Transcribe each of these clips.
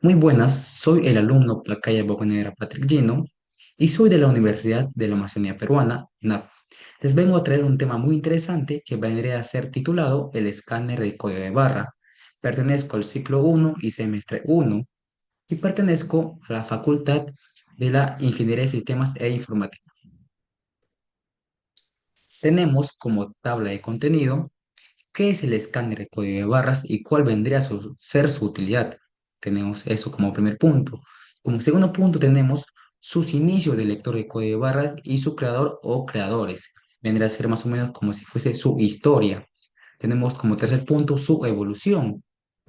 Muy buenas, soy el alumno Placaya Bocanegra Patrick Gino y soy de la Universidad de la Amazonía Peruana, NAP. Les vengo a traer un tema muy interesante que vendría a ser titulado el escáner de código de barra. Pertenezco al ciclo uno y semestre uno y pertenezco a la Facultad de la Ingeniería de Sistemas e Informática. Tenemos como tabla de contenido qué es el escáner de código de barras y cuál vendría a ser su utilidad. Tenemos eso como primer punto. Como segundo punto tenemos sus inicios del lector de código de barras y su creador o creadores. Vendría a ser más o menos como si fuese su historia. Tenemos como tercer punto su evolución.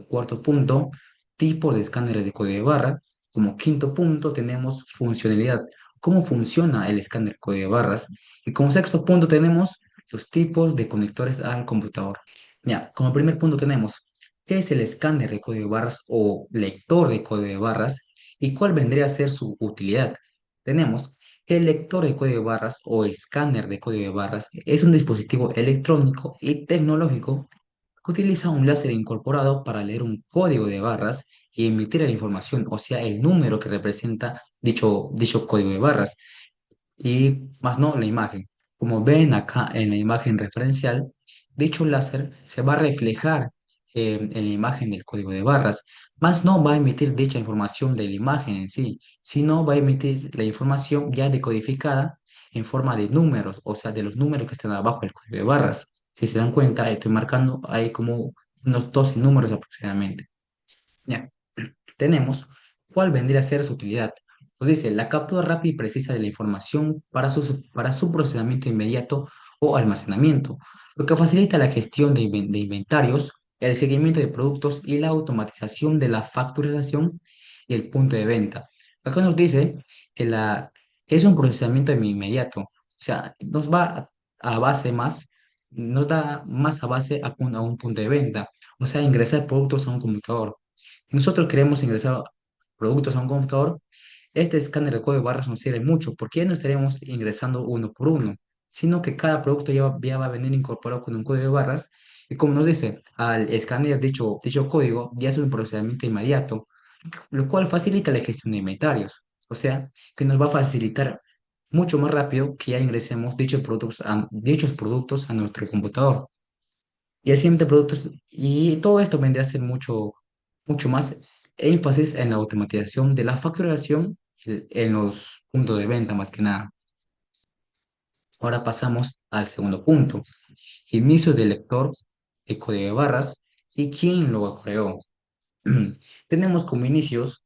Cuarto punto, tipos de escáneres de código de barra. Como quinto punto tenemos funcionalidad, cómo funciona el escáner de código de barras. Y como sexto punto tenemos los tipos de conectores al computador. Mira, como primer punto tenemos qué es el escáner de código de barras o lector de código de barras y cuál vendría a ser su utilidad. Tenemos que el lector de código de barras o escáner de código de barras es un dispositivo electrónico y tecnológico que utiliza un láser incorporado para leer un código de barras y emitir la información, o sea, el número que representa dicho código de barras y más no la imagen. Como ven acá en la imagen referencial, dicho láser se va a reflejar en la imagen del código de barras, más no va a emitir dicha información de la imagen en sí, sino va a emitir la información ya decodificada en forma de números, o sea, de los números que están abajo del código de barras. Si se dan cuenta, estoy marcando ahí como unos 12 números aproximadamente. Ya. Tenemos cuál vendría a ser su utilidad. Nos dice la captura rápida y precisa de la información para su procesamiento inmediato o almacenamiento, lo que facilita la gestión de inventarios, el seguimiento de productos y la automatización de la facturación y el punto de venta. Acá nos dice que es un procesamiento inmediato, o sea, a base más, nos da más a base a un punto de venta, o sea, ingresar productos a un computador. Nosotros queremos ingresar productos a un computador, este escáner de código de barras nos sirve mucho porque ya no estaríamos ingresando uno por uno, sino que cada producto ya va a venir incorporado con un código de barras y como nos dice, al escanear dicho código ya es un procesamiento inmediato, lo cual facilita la gestión de inventarios, o sea, que nos va a facilitar mucho más rápido que ya ingresemos dichos productos a nuestro computador. Y el siguiente producto, y todo esto vendría a ser mucho más énfasis en la automatización de la facturación en los puntos de venta más que nada. Ahora pasamos al segundo punto, inicio del lector de código de barras y quién lo creó. Tenemos como inicios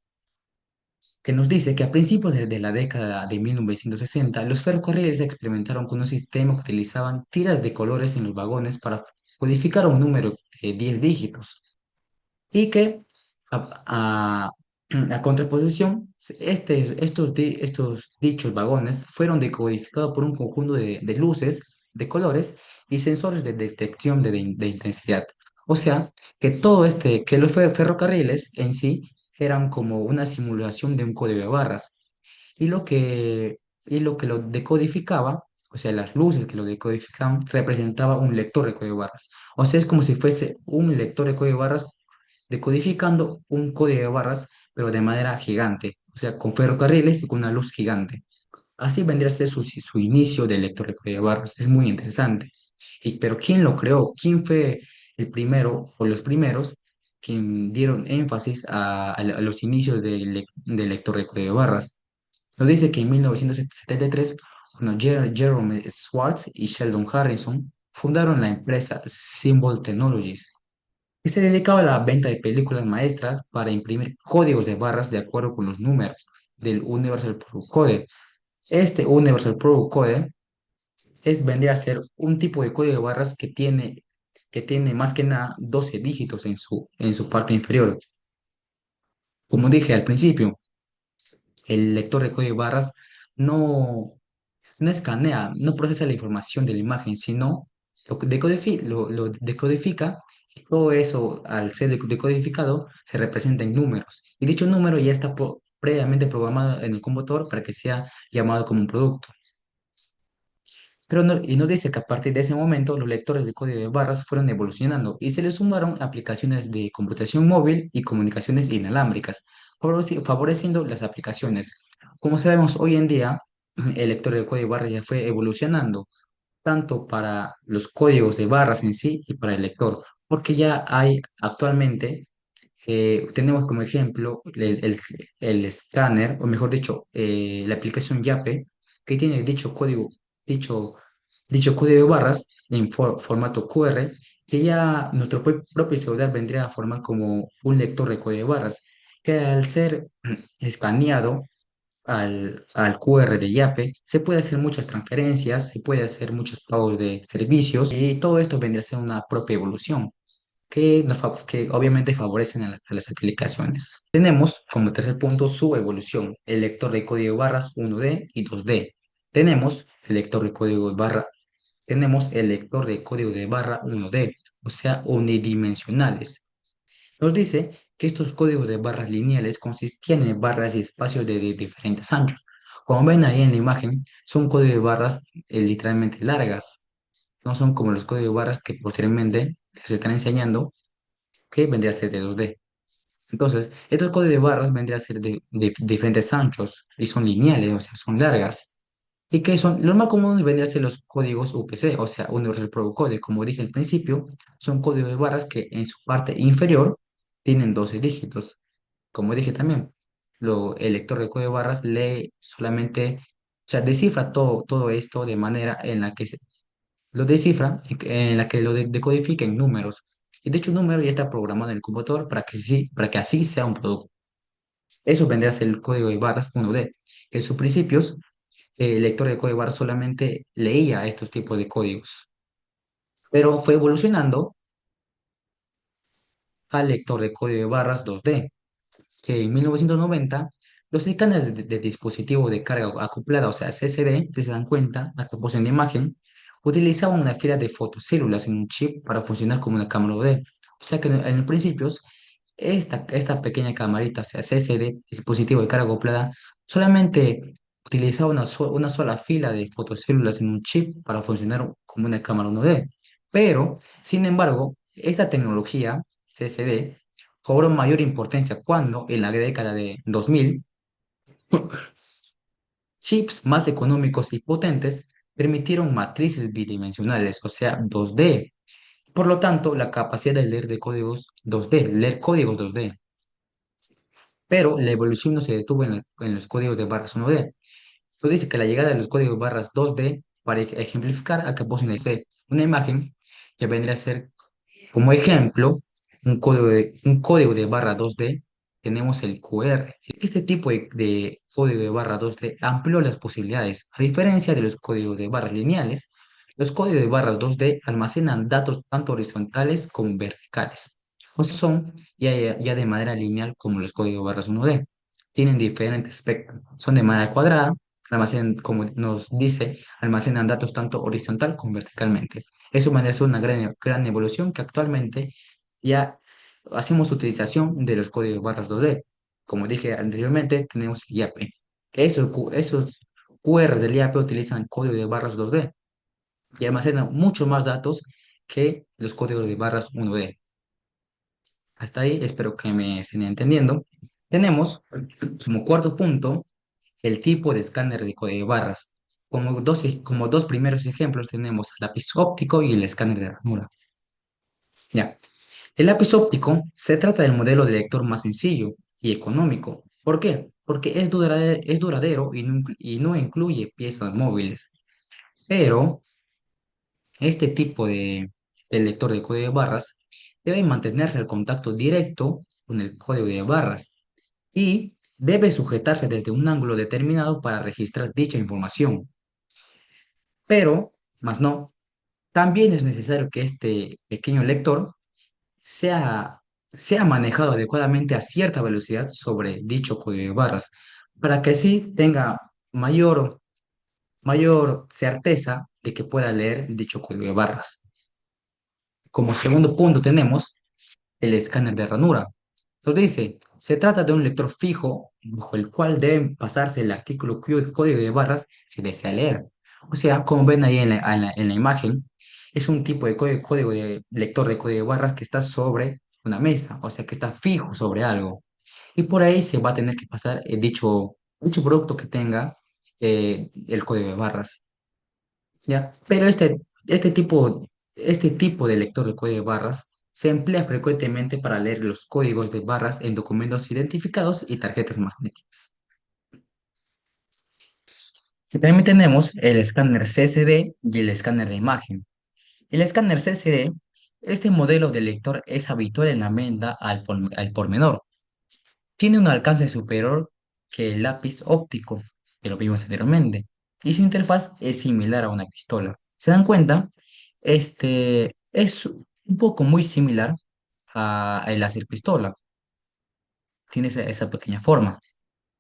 que nos dice que a principios de la década de 1960, los ferrocarriles experimentaron con un sistema que utilizaban tiras de colores en los vagones para codificar un número de 10 dígitos y que a, a- a contraposición, estos dichos vagones fueron decodificados por un conjunto de luces, de colores y sensores de detección de intensidad. O sea, que los ferrocarriles en sí eran como una simulación de un código de barras y lo que lo decodificaba, o sea, las luces que lo decodificaban, representaba un lector de código de barras. O sea, es como si fuese un lector de código de barras decodificando un código de barras, pero de manera gigante, o sea, con ferrocarriles y con una luz gigante. Así vendría a ser su inicio del lector de código de barras. Es muy interesante. Pero ¿quién lo creó? ¿Quién fue el primero o los primeros quien dieron énfasis a los inicios del lector de código de barras? Nos dice que en 1973, cuando Jerome Schwartz y Sheldon Harrison fundaron la empresa Symbol Technologies, que se dedicaba a la venta de películas maestras para imprimir códigos de barras de acuerdo con los números del Universal Product Code. Este Universal Product Code vendría a ser un tipo de código de barras que tiene más que nada 12 dígitos en su parte inferior. Como dije al principio, el lector de código de barras no, no escanea, no procesa la información de la imagen, sino lo decodifica y todo eso, al ser decodificado, se representa en números. Y dicho número ya está previamente programado en el computador para que sea llamado como un producto. y nos dice que a partir de ese momento los lectores de código de barras fueron evolucionando y se les sumaron aplicaciones de computación móvil y comunicaciones inalámbricas, favoreciendo las aplicaciones. Como sabemos, hoy en día el lector de código de barras ya fue evolucionando tanto para los códigos de barras en sí y para el lector, porque ya hay actualmente, tenemos como ejemplo el escáner, o mejor dicho, la aplicación Yape, que tiene dicho, dicho código de barras en formato QR, que ya nuestro propio celular vendría a formar como un lector de código de barras, que al ser escaneado, al QR de Yape, se puede hacer muchas transferencias, se puede hacer muchos pagos de servicios y todo esto vendría a ser una propia evolución que obviamente favorecen a las aplicaciones. Tenemos como tercer punto su evolución, el lector de código de barras 1D y 2D. Tenemos el lector de código de barra, tenemos el lector de código de barra 1D, o sea, unidimensionales. Nos dice que estos códigos de barras lineales consistían en barras y espacios de diferentes anchos. Como ven ahí en la imagen, son códigos de barras literalmente largas, no son como los códigos de barras que posteriormente se están enseñando, que vendría a ser de 2D. Entonces, estos códigos de barras vendrían a ser de diferentes anchos y son lineales, o sea, son largas. Y que son, lo más común vendría a ser los códigos UPC, o sea, Universal Protocol Code. Como dije al principio, son códigos de barras que en su parte inferior tienen 12 dígitos. Como dije también, el lector de código de barras lee solamente, o sea, descifra todo esto de manera en la que lo descifra, en la que lo decodifica en números. Y de hecho, un número ya está programado en el computador para que, sí, para que así sea un producto. Eso vendría a ser el código de barras 1D. En sus principios, el lector de código de barras solamente leía estos tipos de códigos, pero fue evolucionando al lector de código de barras 2D, que en 1990 los escáneres de dispositivo de carga acoplada, o sea, CCD, si se dan cuenta, la que en la imagen, utilizaban una fila de fotocélulas en un chip para funcionar como una cámara OD. O sea que en los principios, esta pequeña camarita, o sea, CCD, dispositivo de carga acoplada, solamente utilizaba una sola fila de fotocélulas en un chip para funcionar como una cámara 1D. Pero, sin embargo, esta tecnología, CCD, cobró mayor importancia cuando, en la década de 2000, chips más económicos y potentes permitieron matrices bidimensionales, o sea, 2D. Por lo tanto, la capacidad de leer de códigos 2D, leer códigos 2D. Pero la evolución no se detuvo en los códigos de barras 1D. Entonces dice que la llegada de los códigos barras 2D, para ejemplificar, acá puse una imagen que vendría a ser como ejemplo, un código de barra 2D, tenemos el QR. Este tipo de código de barra 2D amplió las posibilidades. A diferencia de los códigos de barras lineales, los códigos de barras 2D almacenan datos tanto horizontales como verticales. O sea, son ya de manera lineal como los códigos de barras 1D. Tienen diferentes aspectos. Son de manera cuadrada, almacenan, como nos dice, almacenan datos tanto horizontal como verticalmente. Eso merece una gran evolución que actualmente ya hacemos utilización de los códigos barras 2D. Como dije anteriormente, tenemos el IAP. Esos QR del IAP utilizan código de barras 2D y almacenan mucho más datos que los códigos de barras 1D. Hasta ahí espero que me estén entendiendo. Tenemos como cuarto punto el tipo de escáner de código de barras. Como dos primeros ejemplos tenemos el lápiz óptico y el escáner de ranura. Ya. El lápiz óptico se trata del modelo de lector más sencillo y económico. ¿Por qué? Porque es duradero y no incluye piezas móviles. Pero este tipo de lector de código de barras debe mantenerse al contacto directo con el código de barras y debe sujetarse desde un ángulo determinado para registrar dicha información. Pero, más no, también es necesario que este pequeño lector sea, sea manejado adecuadamente a cierta velocidad sobre dicho código de barras, para que así tenga mayor certeza de que pueda leer dicho código de barras. Como segundo punto tenemos el escáner de ranura. Entonces dice, se trata de un lector fijo bajo el cual deben pasarse el artículo cuyo código de barras se desea leer. O sea, como ven ahí en la imagen, es un tipo de código de lector de código de barras que está sobre una mesa, o sea, que está fijo sobre algo. Y por ahí se va a tener que pasar dicho producto que tenga el código de barras, ¿ya? Pero este tipo de lector de código de barras se emplea frecuentemente para leer los códigos de barras en documentos identificados y tarjetas magnéticas. Y también tenemos el escáner CCD y el escáner de imagen. El escáner CCD, este modelo de lector es habitual en la venta al por menor. Tiene un alcance superior que el lápiz óptico, que lo vimos anteriormente, y su interfaz es similar a una pistola. ¿Se dan cuenta? Este es un poco muy similar a el láser pistola. Tiene esa pequeña forma.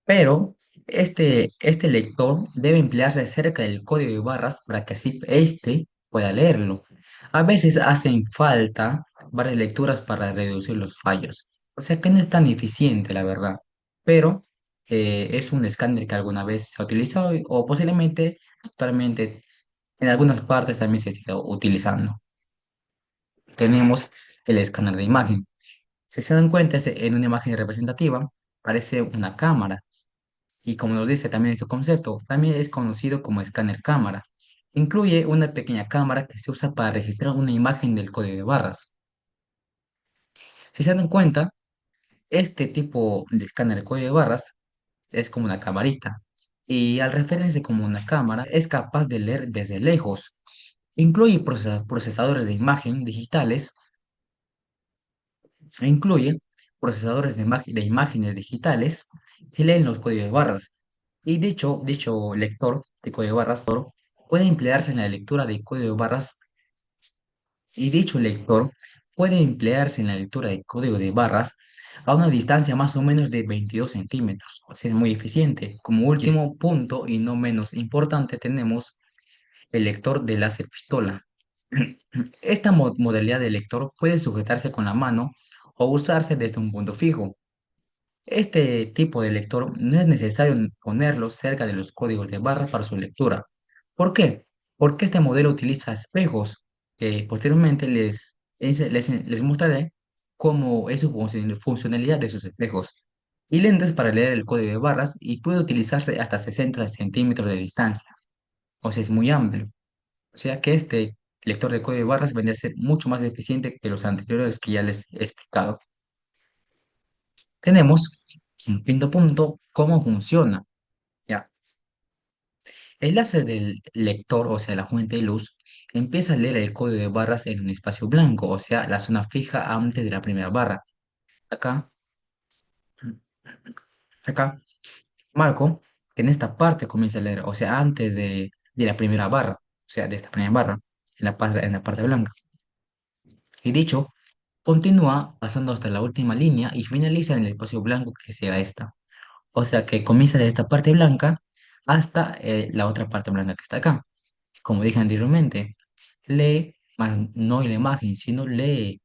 Pero este lector debe emplearse cerca del código de barras para que así éste pueda leerlo. A veces hacen falta varias lecturas para reducir los fallos. O sea que no es tan eficiente, la verdad. Pero es un escáner que alguna vez se ha utilizado o posiblemente actualmente en algunas partes también se sigue utilizando. Tenemos el escáner de imagen. Si se dan cuenta, en una imagen representativa parece una cámara y como nos dice también este concepto, también es conocido como escáner cámara. Incluye una pequeña cámara que se usa para registrar una imagen del código de barras. Si se dan cuenta, este tipo de escáner de código de barras es como una camarita y al referirse como una cámara es capaz de leer desde lejos. Incluye procesadores de imagen digitales incluye procesadores de imágenes digitales que leen los códigos de barras. Y dicho lector de código de barras puede emplearse en la lectura de código de barras y dicho lector puede emplearse en la lectura de código de barras a una distancia más o menos de 22 centímetros. O sea, es muy eficiente. Como último punto y no menos importante tenemos el lector de láser pistola. Esta modalidad de lector puede sujetarse con la mano o usarse desde un punto fijo. Este tipo de lector no es necesario ponerlo cerca de los códigos de barra para su lectura. ¿Por qué? Porque este modelo utiliza espejos que posteriormente les mostraré cómo es su funcionalidad de sus espejos y lentes para leer el código de barras y puede utilizarse hasta 60 centímetros de distancia, o sea, es muy amplio. O sea que este lector de código de barras vendría a ser mucho más eficiente que los anteriores que ya les he explicado. Tenemos un quinto punto, cómo funciona. Ya, el láser del lector, o sea, la fuente de luz, empieza a leer el código de barras en un espacio blanco, o sea, la zona fija antes de la primera barra. Acá, acá, marco que en esta parte comienza a leer, o sea, antes de la primera barra, o sea, de esta primera barra, en la parte blanca. Y dicho, continúa pasando hasta la última línea y finaliza en el espacio blanco que sea esta. O sea que comienza de esta parte blanca hasta la otra parte blanca que está acá. Como dije anteriormente, lee, más no la imagen, sino lee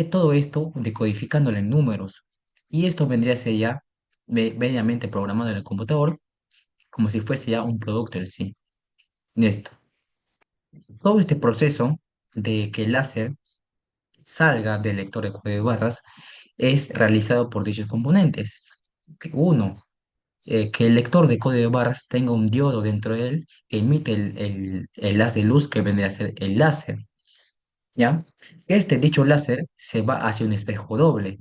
todo esto decodificándolo en números. Y esto vendría a ser ya mediamente programado en el computador, como si fuese ya un producto en sí. De esto. Todo este proceso de que el láser salga del lector de código de barras es realizado por dichos componentes. Uno, que el lector de código de barras tenga un diodo dentro de él que emite el haz de luz que vendría a ser el láser, ¿ya? Dicho láser se va hacia un espejo doble,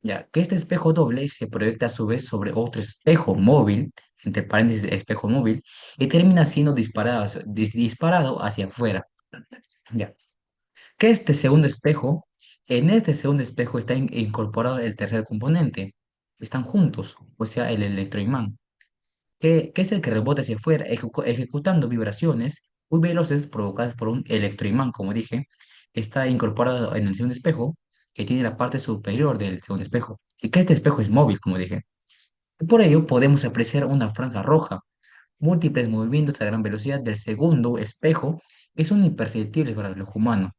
¿ya? Que este espejo doble se proyecta a su vez sobre otro espejo móvil, entre paréntesis espejo móvil, y termina siendo disparado hacia afuera, ¿ya? En este segundo espejo está incorporado el tercer componente, están juntos, o sea, el electroimán que es el que rebota hacia afuera, ejecutando vibraciones muy veloces provocadas por un electroimán, como dije, que está incorporado en el segundo espejo, que tiene la parte superior del segundo espejo, y que este espejo es móvil, como dije. Y por ello podemos apreciar una franja roja, múltiples movimientos a gran velocidad del segundo espejo que son imperceptibles para el ojo humano.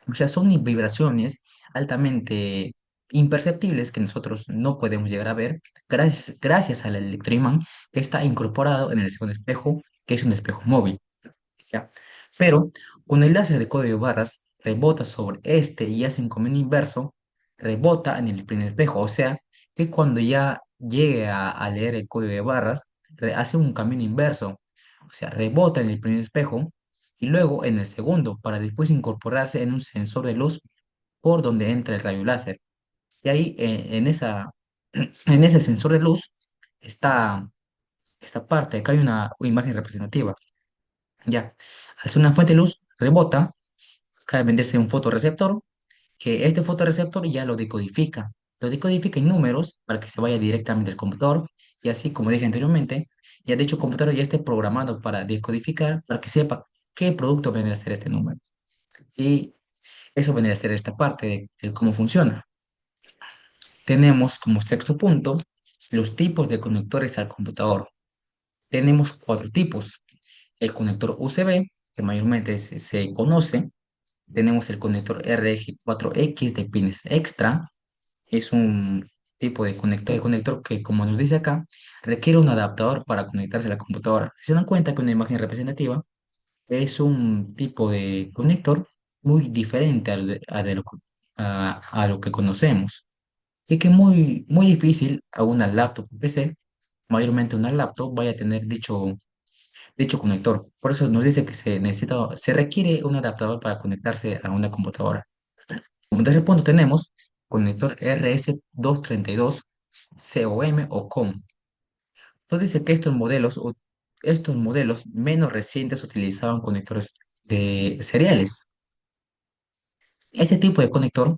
O sea, son vibraciones altamente imperceptibles que nosotros no podemos llegar a ver gracias al electroimán que está incorporado en el segundo espejo que es un espejo móvil, ¿ya? Pero cuando el láser de código de barras rebota sobre este y hace un camino inverso, rebota en el primer espejo, o sea, que cuando ya llegue a leer el código de barras, hace un camino inverso, o sea, rebota en el primer espejo y luego en el segundo, para después incorporarse en un sensor de luz por donde entra el rayo láser. Y ahí en ese sensor de luz está esta parte, acá hay una imagen representativa. Ya, al ser una fuente de luz, rebota, acá vendría a ser un fotorreceptor, que este fotorreceptor ya lo decodifica en números para que se vaya directamente al computador, y así como dije anteriormente, ya dicho computador ya esté programado para decodificar, para que sepa qué producto vendría a ser este número. Y eso vendría a ser esta parte de cómo funciona. Tenemos como sexto punto los tipos de conectores al computador. Tenemos cuatro tipos. El conector USB, que mayormente se conoce. Tenemos el conector RG4X de pines extra. Es un tipo de conector que, como nos dice acá, requiere un adaptador para conectarse a la computadora. Si se dan cuenta que una imagen representativa es un tipo de conector muy diferente a lo que conocemos. Y que es muy difícil a una laptop o PC, mayormente una laptop, vaya a tener dicho conector. Por eso nos dice que se requiere un adaptador para conectarse a una computadora. Como tercer punto tenemos conector RS232 COM o COM. Entonces dice que estos modelos menos recientes utilizaban conectores de seriales. Este tipo de conector,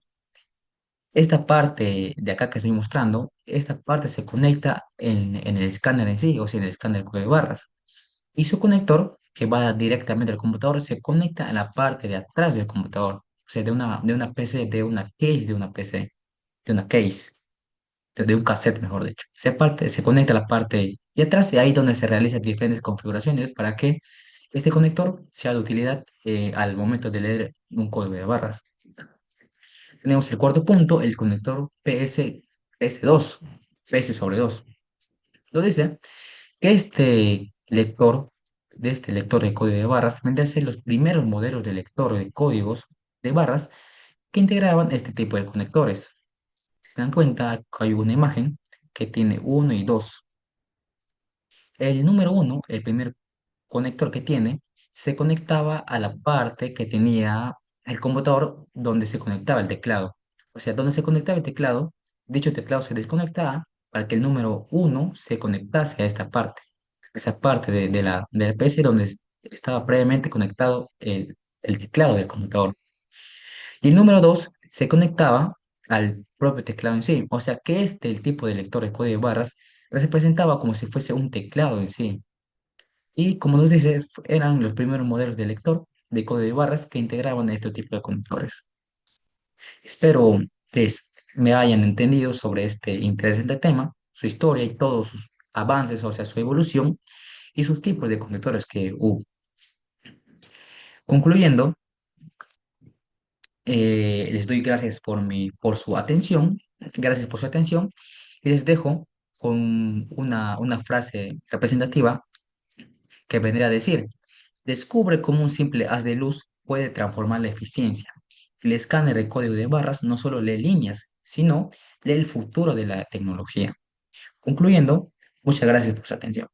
esta parte de acá que estoy mostrando, esta parte se conecta en el escáner en sí, o sea, en el escáner de código de barras. Y su conector, que va directamente al computador, se conecta a la parte de atrás del computador. O sea, de una PC, de una case de una PC, de una case, de un cassette, mejor dicho. Se conecta a la parte de atrás y ahí donde se realizan diferentes configuraciones para que este conector sea de utilidad al momento de leer un código de barras. Tenemos el cuarto punto, el conector PS2, PS sobre 2. Lo dice que este lector de código de barras, vendría a ser los primeros modelos de lector de códigos de barras que integraban este tipo de conectores. Si se dan cuenta, acá hay una imagen que tiene uno y dos. El número uno, el primer conector que tiene, se conectaba a la parte que tenía el computador donde se conectaba el teclado. O sea, donde se conectaba el teclado, dicho teclado se desconectaba para que el número uno se conectase a esa parte de la PC donde estaba previamente conectado el teclado del computador. Y el número 2 se conectaba al propio teclado en sí. O sea, que el tipo de lector de código de barras representaba como si fuese un teclado en sí. Y como nos dice, eran los primeros modelos de lector de código de barras que integraban este tipo de conectores. Espero que me hayan entendido sobre este interesante tema, su historia y todos sus avances, o sea, su evolución y sus tipos de conectores que hubo. Concluyendo, les doy gracias por su atención, gracias por su atención y les dejo con una frase representativa que vendría a decir, descubre cómo un simple haz de luz puede transformar la eficiencia. El escáner de código de barras no solo lee líneas, sino lee el futuro de la tecnología. Concluyendo, muchas gracias por su atención.